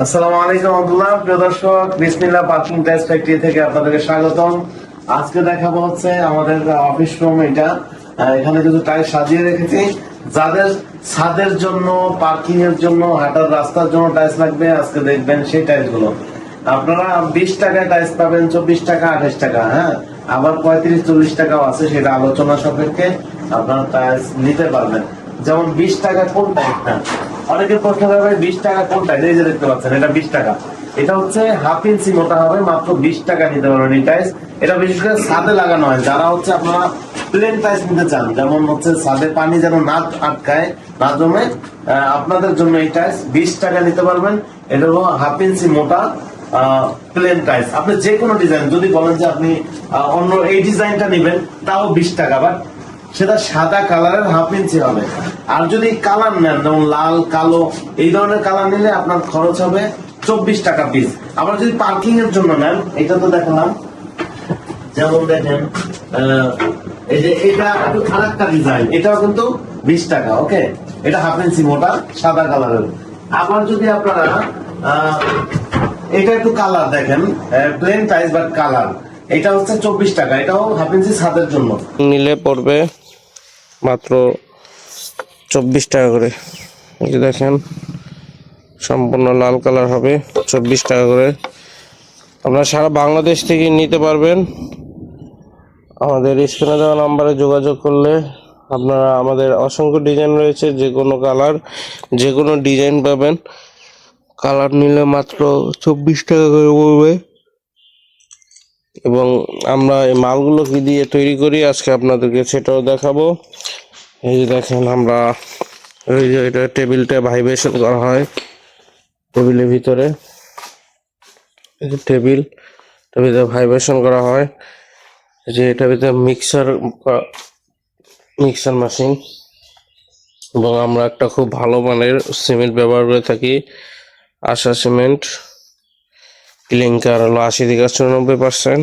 আসসালামু আলাইকুম আব্দুল্লাহ, প্রিয় দর্শক, বিসমিল্লাহ পার্কিং টাইলস ফ্যাক্টরি থেকে আপনাদেরকে স্বাগতম। আজকে দেখাবো হচ্ছে আমাদের অফিস রুম। এটা এখানে কিছু টাইলস সাজিয়ে রেখেছি। যাদের ছাদের জন্য, পার্কিং এর জন্য, হাঁটার রাস্তার জন্য টাইলস লাগবে, আজকে দেখবেন সেই টাইলস গুলো। আপনারা 20 টাকায় টাইলস পাবেন, 24 টাকা, 28 টাকা, হ্যাঁ, আবার 35-40 টাকাও আছে, সেটা আলোচনা সাপেক্ষে আপনারা টাইলস নিতে পারবেন। যেমন 20 টাকা কোন টাইলসটা, অনেকের প্রশ্ন হবে 20 টাকা কোনটা, এই যে দেখতে পাচ্ছেন এটা 20 টাকা। এটা হচ্ছে হাফ ইঞ্চি মোটা হবে, মাত্র 20 টাকা নিতে পারবেন এই টাইলস। এটা বিশেষ করে ছাদে লাগানো হয়। যারা হচ্ছে আপনারা প্লেন টাইলস নিতে চান, যেমন হচ্ছে ছাদে পানি যেন না আটকায়, না জমে, আপনাদের জন্য এই টাইলস 20 টাকা নিতে পারবেন। এটা হলো হাফ ইঞ্চি মোটা প্লেন টাইলস। আপনি যে কোনো ডিজাইন, যদি বলেন যে আপনি অন্য এই ডিজাইনটা নেবেন, তাও 20 টাকা, বাট সেটা সাদা কালারের হাফ ইঞ্চি হবে। আর যদি কালার নেন, যেমন লাল, কালো, এই ধরনের কালার নিলে আপনার খরচ হবে 24 টাকা পিস। আবার যদি পার্কিং এর জন্য নেন, এটা তো দেখালাম, যেমন দেখেন এই যে এটা একটু আরেকটা ডিজাইন, এটাও কিন্তু 20 টাকা। ওকে, এটা হাফ ইঞ্চি মোটা সাদা কালারের। আবার যদি আপনারা এটা একটু কালার দেখেন, প্লেন টাইলস বাট কালার, এটা হচ্ছে 24 টাকা। এটাও হাফ ইঞ্চি ছাদের জন্য নিলে পড়বে মাত্র 24 টাকা করে। এই যে দেখেন, সম্পূর্ণ লাল কালার হবে, 24 টাকা করে। আপনারা সারা বাংলাদেশ থেকে নিতে পারবেন। আমাদের স্ক্রিনে দেওয়া নাম্বারে যোগাযোগ করলে আপনারা, আমাদের অসংখ্য ডিজাইন রয়েছে, যে কোনো কালার, যে কোনো ডিজাইন পাবেন। কালার নিলে মাত্র 24 টাকা করে পড়বে। এবং আমরা এই মালগুলো কি দিয়ে তৈরি করি আজকে আপনাদেরকে সেটাও দেখাবো। এই যে দেখেন, আমরা ওই যে এটা টেবিলটা ভাইব্রেশন করা হয় টেবিলের ভিতরে, এই যে টেবিলটা ভিতরে ভাইব্রেশন করা হয়, যে এটা ভিতরে মিক্সার মেশিন। এবং আমরা একটা খুব ভালো মানের সিমেন্ট ব্যবহার করে থাকি, আশা সিমেন্ট। ক্লিংকার হলো 80-94%।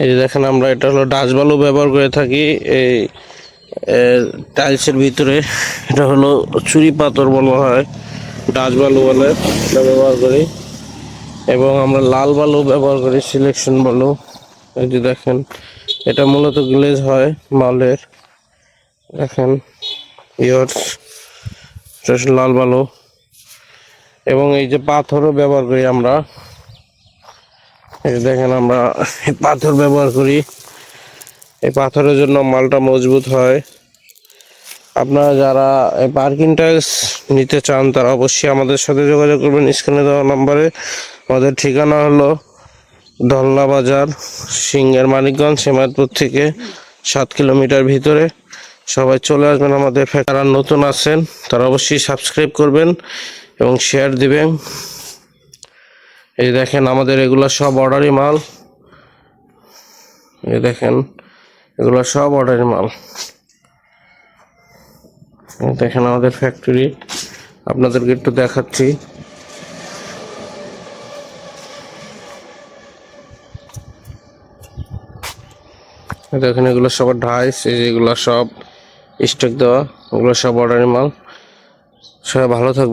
এই যে দেখেন, আমরা এটা হলো ডাচ বালু ব্যবহার করে থাকি এই টাইলসের ভিতরে। এটা হলো চুরি পাথর বলা হয়, ডাচ বালু বলে, এটা ব্যবহার করি। এবং আমরা লাল বালু ব্যবহার করি, সিলেকশন বালু। এই যে দেখেন, এটা মূলত গ্লেজ হয় মালের। দেখেন লাল বালু। এবং এই যে পাথরও ব্যবহার করি আমরা। এই যে দেখেন, আমরা পাথর ব্যবহার করি। এই পাথরের জন্য মালটা মজবুত হয়। আপনারা যারা এই পার্কিং টাইলস নিতে চান, তারা অবশ্যই আমাদের সাথে যোগাযোগ করবেন স্ক্রিনে দেওয়া নাম্বারে। আমাদের ঠিকানা হলো ধলনা বাজার, সিংহের মানিকগঞ্জ, হেমায়তপুর থেকে 7 কিলোমিটার ভিতরে। সবাই চলে আসবেন আমাদের। যারা নতুন আছেন তারা অবশ্যই সাবস্ক্রাইব করবেন এবং শেয়ার দিবেন। এই দেখেন, আমাদের এগুলো সব অর্ডারি মাল। এই দেখেন, এগুলো সব অর্ডারি মাল। দেখেন আমাদের ফ্যাক্টরি, আপনাদেরকে একটু দেখাচ্ছি। দেখেন, এগুলো সব ঢাইস, এগুলো সব স্টক দেওয়া, এগুলো সব অর্ডারি মাল। সবাই ভালো থাকবে।